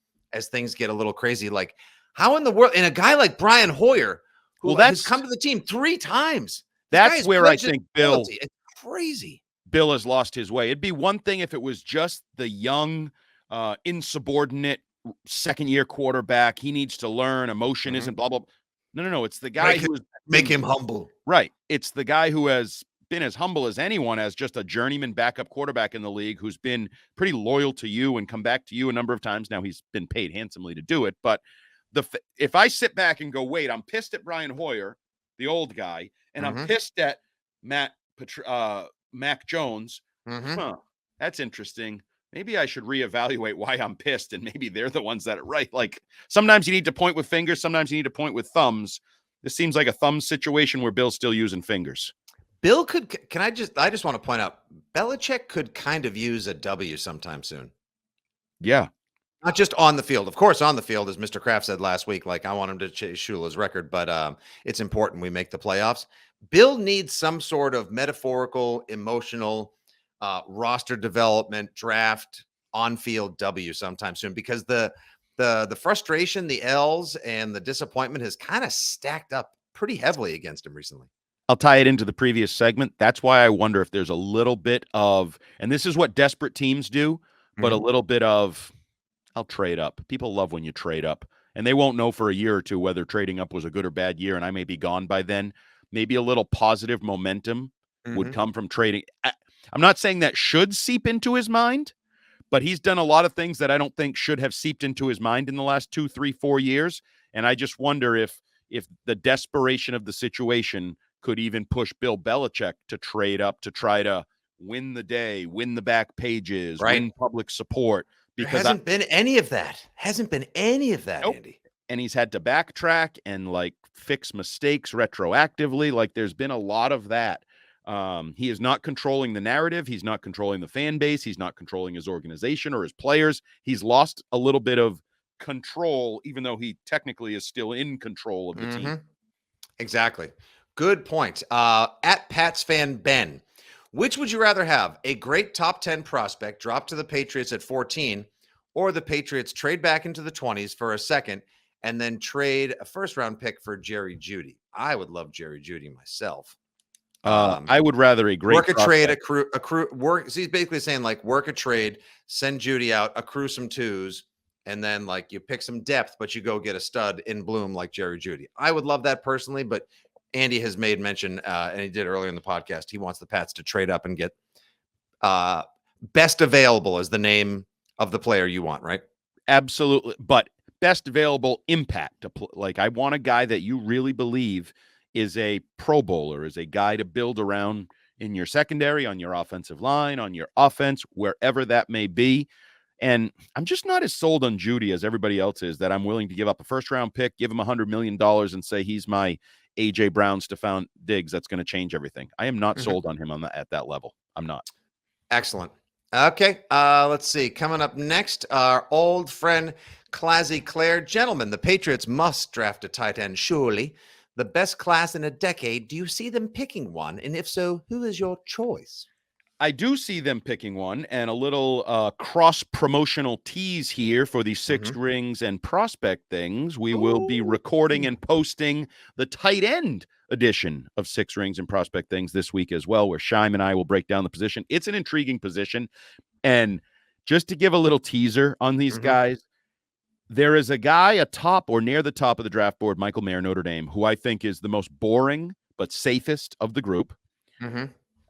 Speaker 1: things get a little crazy. Like, how in the world, and a guy like Brian Hoyer, who has come to the team 3 times.
Speaker 2: That's where I think Bill,
Speaker 1: it's crazy.
Speaker 2: Bill has lost his way. It'd be one thing if it was just the young, insubordinate second-year quarterback. He needs to learn. Emotion isn't blah, blah. No. It's the guy who
Speaker 1: make him humble.
Speaker 2: Right. It's the guy who has been as humble as anyone as just a journeyman backup quarterback in the league, who's been pretty loyal to you and come back to you a number of times. Now he's been paid handsomely to do it. But if I sit back and go, wait, I'm pissed at Brian Hoyer, the old guy, and I'm pissed at Mac Jones. That's interesting. Maybe I should reevaluate why I'm pissed, and maybe they're the ones that are right. Like, sometimes you need to point with fingers. Sometimes you need to point with thumbs. This seems like a thumb situation where Bill's still using fingers.
Speaker 1: Bill I just want to point out, Belichick could kind of use a W sometime soon.
Speaker 2: Yeah.
Speaker 1: Not just on the field. Of course, on the field, as Mr. Kraft said last week, like, I want him to chase Shula's record, but it's important we make the playoffs. Bill needs some sort of metaphorical, emotional roster development, draft, on-field W sometime soon, because the frustration, the L's, and the disappointment has kind of stacked up pretty heavily against him recently.
Speaker 2: I'll tie it into the previous segment. That's why I wonder if there's a little bit of, and this is what desperate teams do, but a little bit of, I'll trade up. People love when you trade up, and they won't know for a year or two whether trading up was a good or bad year, and I may be gone by then. Maybe a little positive momentum would come from trading. I'm not saying that should seep into his mind, but he's done a lot of things that I don't think should have seeped into his mind in the last 2, 3, 4 years. And I just wonder if the desperation of the situation could even push Bill Belichick to trade up to try to win the day, win the back pages, win public support. Because
Speaker 1: there hasn't been any of that. Nope. Andy.
Speaker 2: And he's had to backtrack and like fix mistakes retroactively. Like, there's been a lot of that. He is not controlling the narrative. He's not controlling the fan base. He's not controlling his organization or his players. He's lost a little bit of control, even though he technically is still in control of the team.
Speaker 1: Exactly. Good point. At Pats fan Ben, which would you rather have? A great top 10 prospect drop to the Patriots at 14, or the Patriots trade back into the 20s for a second and then trade a first-round pick for Jerry Jeudy? I would love Jerry Jeudy myself.
Speaker 2: I would rather a great
Speaker 1: work a trade, accrue work. So he's basically saying, like, work a trade, send Jeudy out, accrue some twos, and then like you pick some depth, but you go get a stud in bloom like Jerry Jeudy. I would love that personally, but Andy has made mention, and he did earlier in the podcast, he wants the Pats to trade up and get best available as the name of the player you want, right?
Speaker 2: Absolutely. But best available impact. Like, I want a guy that you really believe is a Pro Bowler, is a guy to build around in your secondary, on your offensive line, on your offense, wherever that may be. And I'm just not as sold on Jeudy as everybody else is, that I'm willing to give up a first-round pick, give him $100 million, and say he's my A.J. Brown, Stephon Diggs. That's going to change everything. I am not sold on him at that level. I'm not.
Speaker 1: Excellent. Okay, let's see. Coming up next, our old friend Classy Claire. Gentlemen, the Patriots must draft a tight end, surely. The best class in a decade. Do you see them picking one? And if so, who is your choice?
Speaker 2: I do see them picking one, and a little cross-promotional tease here for the Six Rings and Prospect Things. We will be recording and posting the tight end edition of Six Rings and Prospect Things this week as well, where Shime and I will break down the position. It's an intriguing position, and just to give a little teaser on these guys, There is a guy atop or near the top of the draft board, Michael Mayer, Notre Dame, who I think is the most boring but safest of the group.
Speaker 1: Mm-hmm.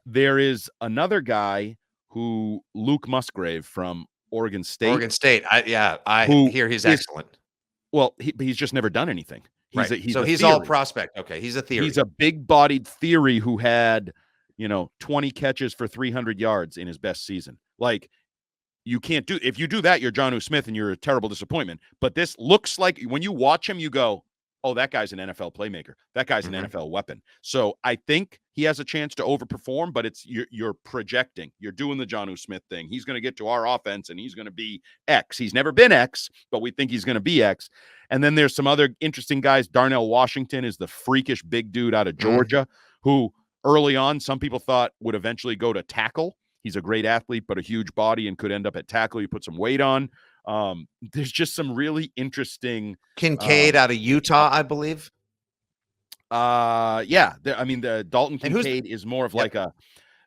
Speaker 2: There is another guy Luke Musgrave from Oregon State.
Speaker 1: Oregon State. I hear he's excellent.
Speaker 2: Well, he's just never done anything.
Speaker 1: He's all prospect. Okay, he's a theory.
Speaker 2: He's a big-bodied theory who had, 20 catches for 300 yards in his best season. Like, you can't do, if you do that, you're Jonnu Smith and you're a terrible disappointment. But this looks like, when you watch him, you go, oh, that guy's an NFL playmaker. That guy's an NFL weapon. So I think he has a chance to overperform, but you're projecting. You're doing the Jonnu Smith thing. He's going to get to our offense and he's going to be X. He's never been X, but we think he's going to be X. And then there's some other interesting guys. Darnell Washington is the freakish big dude out of Georgia who early on some people thought would eventually go to tackle. He's a great athlete, but a huge body and could end up at tackle. You put some weight on. There's just some really interesting.
Speaker 1: Kincaid out of Utah, I believe.
Speaker 2: The Dalton Kincaid is more of like an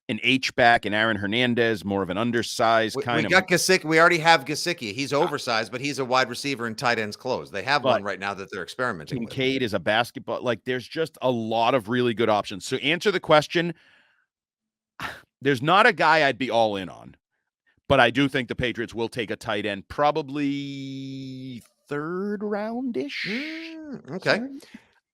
Speaker 2: H-back, and Aaron Hernandez, more of an undersized kind of.
Speaker 1: We got Gesicki. We already have Gesicki. He's oversized, but he's a wide receiver and tight ends close. They have one right now that they're experimenting with.
Speaker 2: Kincaid is a basketball. Like, there's just a lot of really good options. So answer the question. There's not a guy I'd be all in on, but I do think the Patriots will take a tight end, probably third round-ish.
Speaker 1: Okay.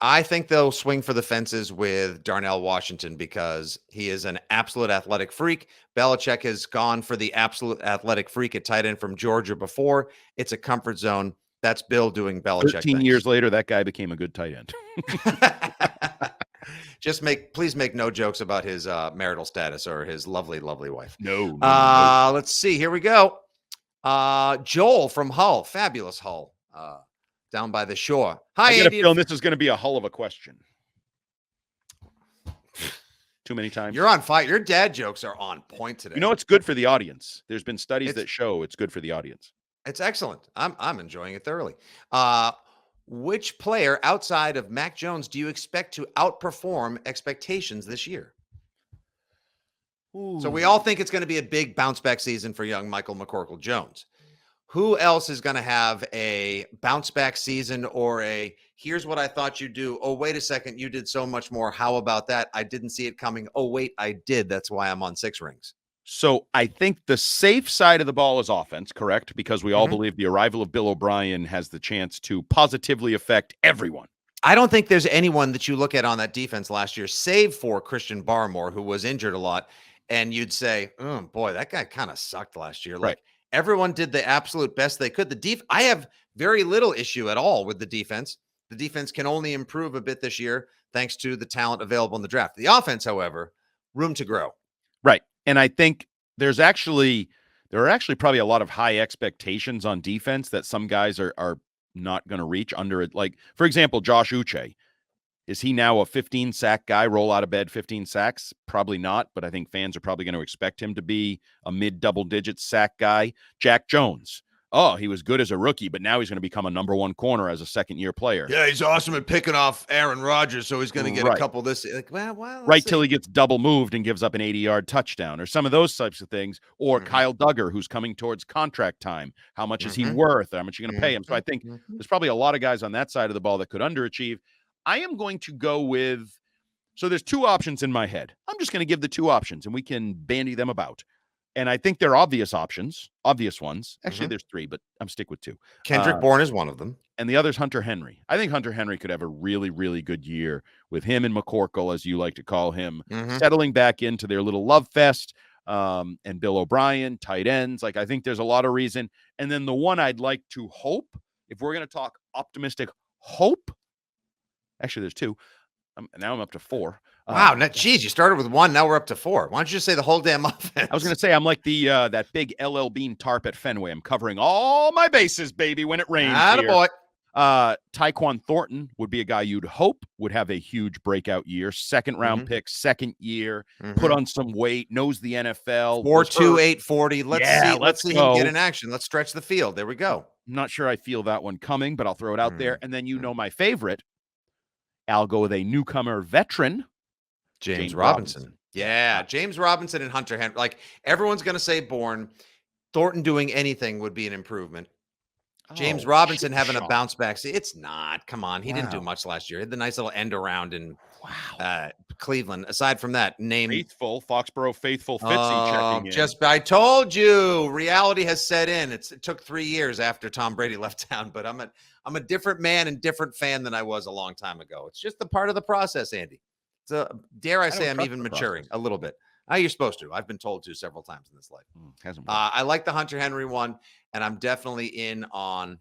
Speaker 1: I think they'll swing for the fences with Darnell Washington because he is an absolute athletic freak. Belichick has gone for the absolute athletic freak at tight end from Georgia before. It's a comfort zone. That's Bill doing Belichick
Speaker 2: 13
Speaker 1: things.
Speaker 2: years later, that guy became a good tight end.
Speaker 1: Please make no jokes about his marital status or his lovely, lovely wife.
Speaker 2: No.
Speaker 1: Let's see. Here we go. Joel from Hull, fabulous Hull, down by the shore. Hi,
Speaker 2: I get
Speaker 1: Andy.
Speaker 2: a feeling this is going to be a hull of a question. Too many times.
Speaker 1: You're on fire. Your dad jokes are on point today.
Speaker 2: It's good for the audience. There's been studies that show it's good for the audience.
Speaker 1: It's excellent. I'm enjoying it thoroughly. Which player outside of Mac Jones do you expect to outperform expectations this year? Ooh. So we all think it's going to be a big bounce back season for young Michael McCorkle Jones. Who else is going to have a bounce back season or here's what I thought you'd do. Oh, wait a second. You did so much more. How about that? I didn't see it coming. Oh, wait, I did. That's why I'm on 6 rings.
Speaker 2: So I think the safe side of the ball is offense, correct? Because we all believe the arrival of Bill O'Brien has the chance to positively affect everyone.
Speaker 1: I don't think there's anyone that you look at on that defense last year, save for Christian Barmore, who was injured a lot. And you'd say, oh, boy, that guy kind of sucked last year. Like everyone did the absolute best they could. I have very little issue at all with the defense. The defense can only improve a bit this year thanks to the talent available in the draft. The offense, however, room to grow.
Speaker 2: Right. And I think there are actually probably a lot of high expectations on defense that some guys are not going to reach under it. Like, for example, Josh Uche. Is he now a 15 sack guy, roll out of bed 15 sacks? Probably not, but I think fans are probably going to expect him to be a mid double digit sack guy. Jack Jones. Oh, he was good as a rookie, but now he's going to become a number 1 corner as a second-year player.
Speaker 1: Yeah, he's awesome at picking off Aaron Rodgers, so he's going to get a couple this. Like,
Speaker 2: till he gets double moved and gives up an 80-yard touchdown or some of those types of things. Or Kyle Duggar, who's coming towards contract time. How much is he worth? How much are you going to pay him? So I think there's probably a lot of guys on that side of the ball that could underachieve. I am going to go with – so there's 2 options in my head. I'm just going to give the 2 options, and we can bandy them about. And I think they're obvious options, obvious ones. Actually, there's 3, but I'm stick with 2.
Speaker 1: Kendrick Bourne is one of them.
Speaker 2: And the other's Hunter Henry. I think Hunter Henry could have a really, really good year with him and McCorkle, as you like to call him, settling back into their little love fest. And Bill O'Brien, tight ends. Like, I think there's a lot of reason. And then the one I'd like to hope, if we're going to talk optimistic hope, actually, there's 2. Now I'm up to 4.
Speaker 1: Wow, geez, you started with 1. Now we're up to 4. Why don't you just say the whole damn offense?
Speaker 2: I was going to say I'm like the that big LL Bean tarp at Fenway. I'm covering all my bases, baby, when it rains.
Speaker 1: Attaboy.
Speaker 2: Tyquan Thornton would be a guy you'd hope would have a huge breakout year. 2nd round pick, 2nd year, put on some weight, knows the NFL.
Speaker 1: 4.2, 840. Let's see
Speaker 2: go.
Speaker 1: Him get in action. Let's stretch the field. There we go.
Speaker 2: I'm not sure I feel that one coming, but I'll throw it out there. And then my favorite. I'll go with a newcomer veteran,
Speaker 1: James Robinson. Yeah, James Robinson and Hunter Henry. Like, everyone's going to say Bourne. Thornton doing anything would be an improvement. James
Speaker 2: Oh,
Speaker 1: Robinson
Speaker 2: chip
Speaker 1: having a
Speaker 2: shot.
Speaker 1: bounce back. See, it's not. Come on. He didn't do
Speaker 2: Wow.
Speaker 1: much last year. He had the nice little end around in
Speaker 2: Wow.
Speaker 1: Cleveland. Aside from that, name.
Speaker 2: Foxborough faithful Fitzy checking in.
Speaker 1: I told you, reality has set in. It took 3 years after Tom Brady left town, but I'm a different man and different fan than I was a long time ago. It's just a part of the process, Andy. So dare I say I'm even maturing a little bit. You're supposed to. I've been told to several times in this life.
Speaker 2: Hasn't
Speaker 1: I like the Hunter Henry one, and I'm definitely in on.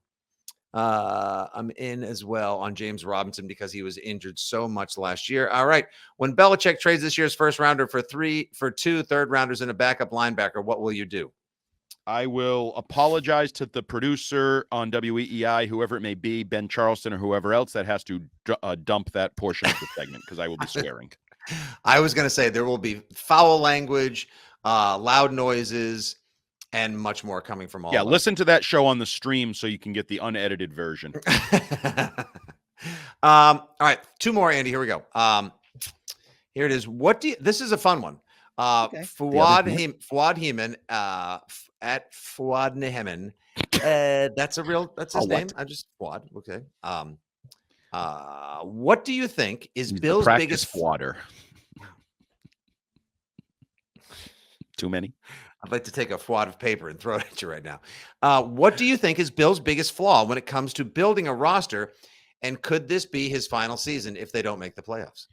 Speaker 1: I'm in as well on James Robinson because he was injured so much last year. All right. When Belichick trades this year's first rounder for 2 third rounders and a backup linebacker, what will you do?
Speaker 2: I will apologize to the producer on WEEI, whoever it may be, Ben Charleston or whoever else that has to dump that portion of the segment because I will be swearing.
Speaker 1: I was going to say there will be foul language, loud noises, and much more coming from all of us.
Speaker 2: Listen to that show on the stream so you can get the unedited version.
Speaker 1: All right, 2 more, Andy. Here we go. Here it is. This is a fun one. Fuad Heeman at Fuad Neheman. That's his name. I'm just Fuad. Okay. What do you think is
Speaker 2: He's
Speaker 1: Bill's biggest
Speaker 2: water? Too many?
Speaker 1: I'd like to take a wad of paper and throw it at you right now. What do you think is Bill's biggest flaw when it comes to building a roster? And could this be his final season if they don't make the playoffs?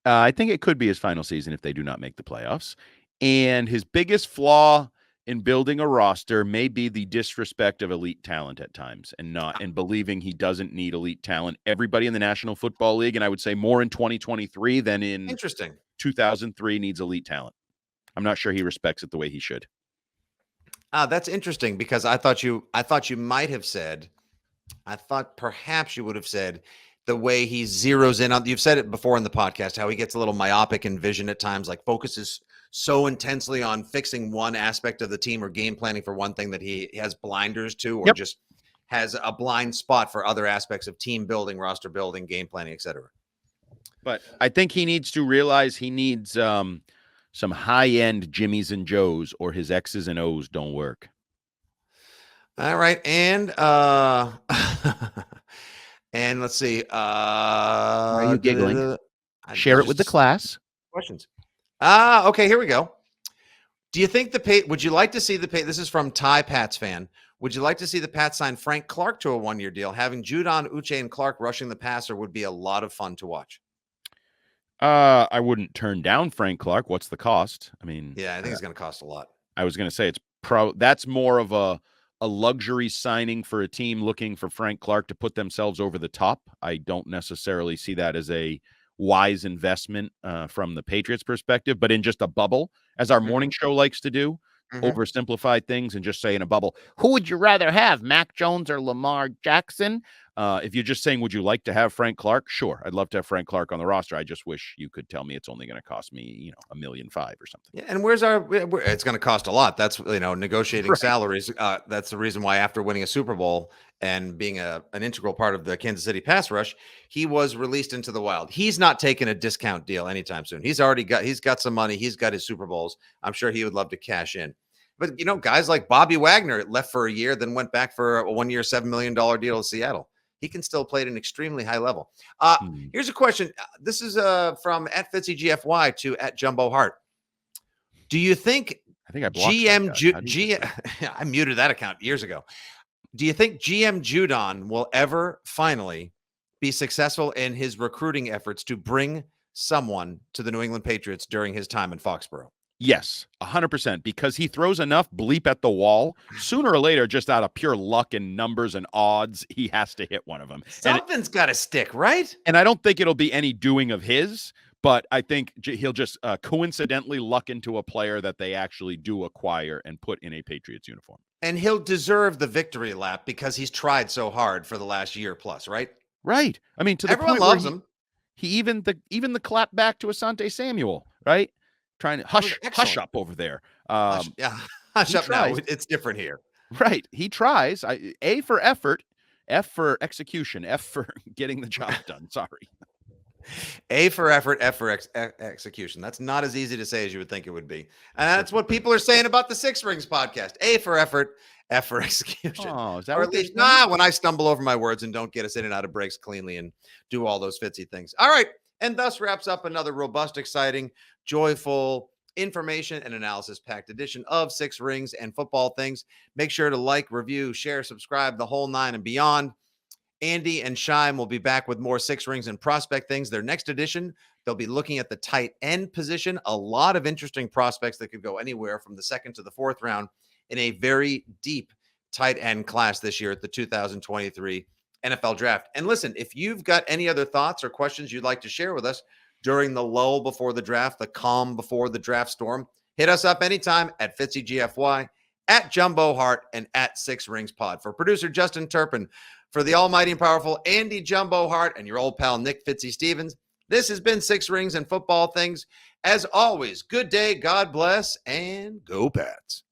Speaker 2: I think it could be his final season if they do not make the playoffs. And his biggest flaw in building a roster may be the disrespect of elite talent at times and believing he doesn't need elite talent. Everybody in the National Football League, and I would say more in 2023 than in 2003, needs elite talent. I'm not sure he respects it the way he should.
Speaker 1: That's interesting because I thought you might have said, I thought perhaps you would have said the way he zeroes in on, you've said it before in the podcast, how he gets a little myopic in vision at times, like focuses so intensely on fixing one aspect of the team or game planning for one thing that he has blinders to, or just has a blind spot for other aspects of team building, roster building, game planning, etc.
Speaker 2: But I think he needs to realize he needs some high-end Jimmies and Joes, or his X's and O's don't work.
Speaker 1: All right. And and let's see.
Speaker 2: Why are you giggling? Share it with the class.
Speaker 1: Questions. Okay, here we go. Do you think would you like to see this is from Ty Pats fan. Would you like to see the Pats sign Frank Clark to a 1-year deal? Having Judon, Uche, and Clark rushing the passer would be a lot of fun to watch.
Speaker 2: I wouldn't turn down Frank Clark. What's the cost? I mean,
Speaker 1: yeah, I think it's going to cost a lot.
Speaker 2: I was going to say that's more of a luxury signing for a team looking for Frank Clark to put themselves over the top. I don't necessarily see that as a wise investment from the Patriots perspective, but in just a bubble, as our morning show likes to do, oversimplify things and just say in a bubble, who would you rather have, Mac Jones or Lamar Jackson? If you're just saying, would you like to have Frank Clark? Sure. I'd love to have Frank Clark on the roster. I just wish you could tell me it's only going to cost me, $1.5 million or something.
Speaker 1: Yeah, and it's going to cost a lot. That's, negotiating salaries. That's the reason why after winning a Super Bowl and being an integral part of the Kansas City pass rush, he was released into the wild. He's not taking a discount deal anytime soon. He's got some money. He's got his Super Bowls. I'm sure he would love to cash in. But, guys like Bobby Wagner left for a year, then went back for a 1-year, $7 million deal to Seattle. He can still play at an extremely high level. Here's a question. This is from @FitzyGFY to @JumboHart. Do you think
Speaker 2: I blocked
Speaker 1: I muted that account years ago. Do you think GM Judon will ever finally be successful in his recruiting efforts to bring someone to the New England Patriots during his time in Foxborough?
Speaker 2: Yes, 100%, because he throws enough bleep at the wall. Sooner or later, just out of pure luck and numbers and odds, he has to hit one of them.
Speaker 1: Something's got to stick, right?
Speaker 2: And I don't think it'll be any doing of his, but I think he'll just coincidentally luck into a player that they actually do acquire and put in a Patriots uniform.
Speaker 1: And he'll deserve the victory lap because he's tried so hard for the last year plus, right?
Speaker 2: Right. I mean, to the
Speaker 1: everyone
Speaker 2: point
Speaker 1: loves
Speaker 2: where
Speaker 1: him.
Speaker 2: He even the clap back to Asante Samuel, right? Trying to hush up over there.
Speaker 1: Hush up now. It's different here.
Speaker 2: Right. He tries. A for effort, F for execution, F for getting the job done. Sorry.
Speaker 1: A for effort, F for execution. That's not as easy to say as you would think it would be. And that's what people are saying about the Six Rings podcast. A for effort, F for execution.
Speaker 2: Oh, is that
Speaker 1: Or
Speaker 2: what
Speaker 1: at
Speaker 2: they're
Speaker 1: least,
Speaker 2: saying?
Speaker 1: when I stumble over my words and don't get us in and out of breaks cleanly and do all those fitsy things. All right. And thus wraps up another robust, exciting, joyful, information and analysis packed edition of Six Rings and Football Things. Make sure to like, review, share, subscribe, the whole nine and beyond. Andy and Shime will be back with more Six Rings and Prospect Things. Their next edition, they'll be looking at the tight end position. A lot of interesting prospects that could go anywhere from the second to the fourth round in a very deep tight end class this year at the 2023 NFL Draft. And listen, if you've got any other thoughts or questions you'd like to share with us during the lull before the draft, the calm before the draft storm, hit us up anytime at FitzyGFY, at Jumbo Hart, and at Six Rings Pod. For producer Justin Turpin, for the almighty and powerful Andy Jumbo Hart, and your old pal Nick Fitzy Stevens, this has been Six Rings and Football Things. As always, good day, God bless, and go Pats.